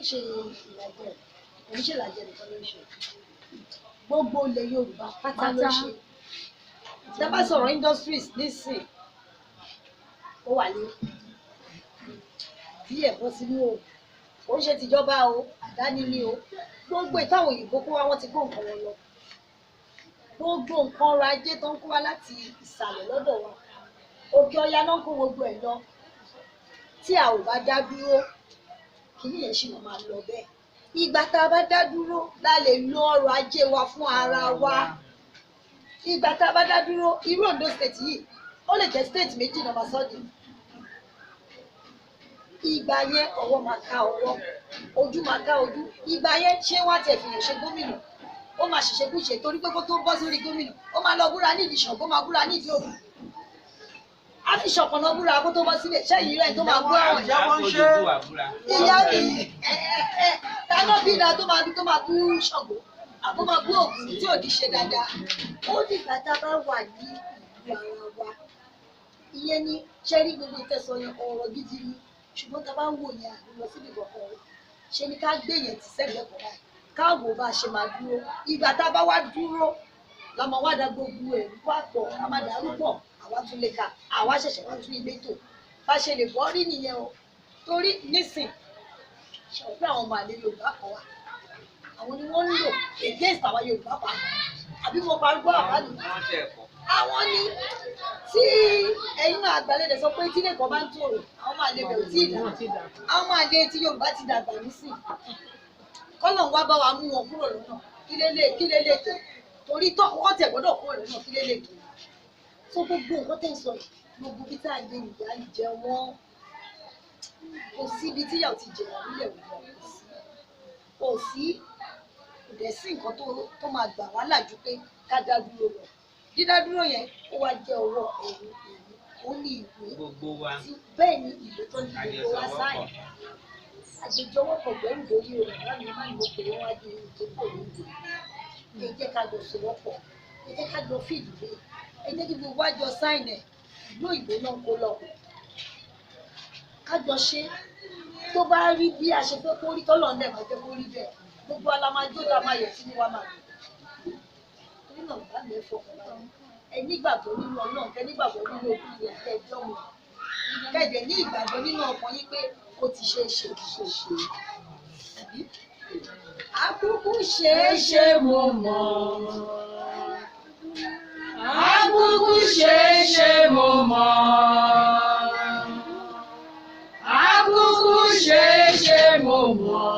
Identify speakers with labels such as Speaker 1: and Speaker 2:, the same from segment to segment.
Speaker 1: ṣe ìlàjẹ oníṣẹ́ ìlàjẹ nìkan ló ń ṣe gbogbo ilẹ̀ Yorùbá pátá ló ṣe tẹ́ bá sọ̀rọ̀ industries nísìn ó wà ní díẹ̀ bọ́ sínú o ó ṣe tìjọba o àdáni ni o gbogbo ìtàwọn òyìnbó kó wá wọ́n ti kó nǹkan wọn lọ gbogbo nǹkan ọrọ̀ ajé tó ń kó wá láti ìsàlẹ̀ lọ́dọ̀ wa òkè ọya náà kó gbogbo ẹ̀ lọ tí a ò bá dá dúró kìíní yẹn ṣì máa lọ bẹ́ẹ̀ ìgbà tá a bá dá dúró la lè lo ọrọ̀ ajé wa fún ara wa ìgbà tá a bá dá dúró irú Ondo state yìí ó lè jẹ́ state méjì náà máa sọ́ọ̀dì ìgbà yẹn ọwọ́ máa ká ọwọ́ ojú máa ká ojú ìgbà yẹn ṣé wọ́n á tẹ̀ fìyàn ṣe gómìnà ó máa ṣiṣẹ́ kú ṣe torí pé kó tó bọ́ sórí gómìnà ó máa lọ búra nídìí Ṣàngó máa búra nídìí Ògún á fi ṣọ̀pọ̀nà búra kó tó bọ́ sílẹ̀ ṣẹ́yìn rẹ̀ tó máa bú àwọn ìyá mi dáná bí iná tó máa bú Ṣàngó àbó máa bú Ògún tí ò ní ṣe dáadáa ó dìgbà tá a bá wà ní ìlú ara wa ìyẹn ni ṣẹ́rí gbogbo ìtẹ̀sán yẹn ọ̀rọ̀ gidi ni ṣùgbọ́n tá a bá ń wò yẹn lọ síbi kọ̀ọ̀kan ṣe ni ká gbé yẹn ti sẹ́gbẹ̀ẹ́ kan báyìí káwo bá ṣe máa dúró ìgbà tá a bá wá dúró la máa wá da gbogbo ẹ̀ wá pọ̀ ká máa dàrú pọ̀ àwa tún lè ka àwa ṣẹ̀ṣẹ̀ wá tún ilé tò bá ṣe lè bọ́ rí nìyẹn o torí nísìn ṣàwọn pé àwọn ọmọ àlè Yorùbá kan wà àwọn ni wọ́n ń lò against àwa Yorùbá pa àbí mo parí gbọ́ àbá nìyẹn àwọn ni tí ẹ̀yin náà àgbàlẹ̀dẹ̀ sọ pé tílé kan bá ń tòrò àwọn máa lè bẹ̀rù tí ìdá àwọn máa lè tí Yorùbá ti dàgbà nísìn kọ́lọ̀ wá bá wa mú wọn kúrò lọ́nà kí lélẹ̀ tó torí tó wọ́n tẹ̀ gbọ́dọ̀ kúrò lọ́nà kí lélẹ̀ tó tó gbogbo nǹkan tẹ̀ ń sọ gbogbo bí tá à ń gbé ìyá ìjẹ wọn kò sí ibi tíyà ò ti jẹ wọn nílẹ̀ wọn kò sí kò dẹ̀ sí nǹkan tó máa gbà wá làjú pé ká dá dúró lọ dídá dúró yẹn ó wá jẹ́ ọwọ́ ẹ̀rù ó ní ìwé tí bẹ́ẹ̀ ni ìwé tó ní gbogbo wa sáyẹn àjẹjọwọ́ pọ̀ pẹ̀lú lórí rẹ̀ láti má ní mo pè wọ́n wá di ìdókòwò lóde ẹ jẹ́ ká jọ sowọ́pọ̀ ẹ jẹ́ ká jọ fìdí lé ẹ jẹ́ kí gbogbo àjọ sáìn ẹ̀ ìlú ìwé náà kó lọ ká jọ ṣe tó bá rí bí a ṣe fẹ́ kó rí tọ́lọ̀ ń dẹ̀ máa jẹ́ kó rí bẹ́ẹ̀ gbogbo alamajó la máa yẹ sí ni wàá máa lò torí náà bá mi fọkàn báyìí ẹ nígbàgbọ́ nínú Ọlọ́run kẹ nígbàgbọ́ nínú òbí rẹ̀ kẹ jọ́ wọn kẹ̀dẹ̀ ní ìgbàgbọ́ nínú ọkàn yín pé ó ti ṣe é ṣe àbí àkúkú ṣe é ṣe mo mọ̀ àkúkú ṣe é ṣe mo mọ̀ àkúkú ṣe é ṣe mo mọ̀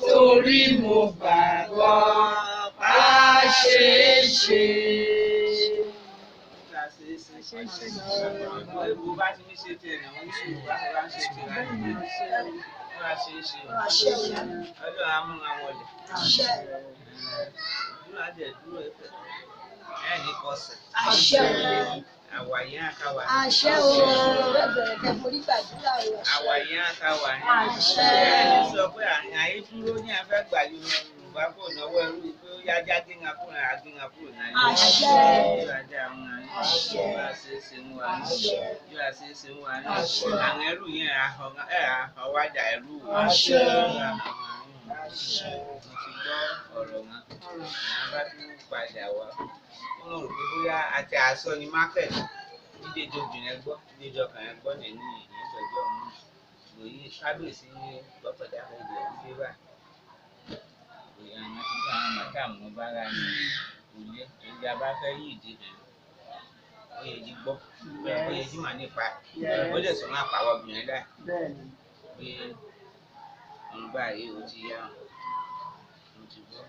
Speaker 1: torí mo gbàgbọ́ á ṣe é ṣe.
Speaker 2: Bó bá ti ní ṣe tiẹ̀ náà wọ́n ní sùúrù bá ń ṣe tiẹ̀ láti gbé wọ́n á ṣe é ṣe ọjọ́ àmúra wọlé dúró àjẹ́ dúró ẹ̀fẹ̀ ẹ̀ ní kọsẹ̀ àwàyé àkàwà
Speaker 1: àṣẹ o bẹ̀rẹ̀ tẹ forí gbàdúrà o
Speaker 2: àwàyé àkàwà ní
Speaker 1: àṣẹ
Speaker 2: ẹ̀ sọ pé àyè dúró ní afẹ́ gbà Yorùbá kò náwó ẹrú pé ó yájá gíga kúrò àgíga kúrò náà
Speaker 1: àṣẹ
Speaker 2: yóò ajá àwọn àṣẹ yóò àṣeéṣe ń wà ní yóò àṣeéṣe ń wà ní àwọn ẹrú yẹn àhọwájà ẹrú
Speaker 1: àṣẹ
Speaker 2: mo ti gbọ́ ọ̀rọ̀ wọn àwọn bá tún padà wá wọn rò pé bóyá àti àṣọ ni market dídéjọ obìnrin gbọ́ dídéjọ ọkùnrin gbọ́ nínú ìyẹn ọmọ lòyí kábíyèsí lọ́pọ̀dà ẹ̀jẹ̀ ìdílé bá àwọn tí àwọn màkàmù bára ní òye èyí a bá fẹ́ yí ìdí oyè jí gbọ́ oyè jí mà nípa ó lè sọ máa pàwọ́ obìnrin dá pé òun báyìí ó ti yá òun ti gbọ́.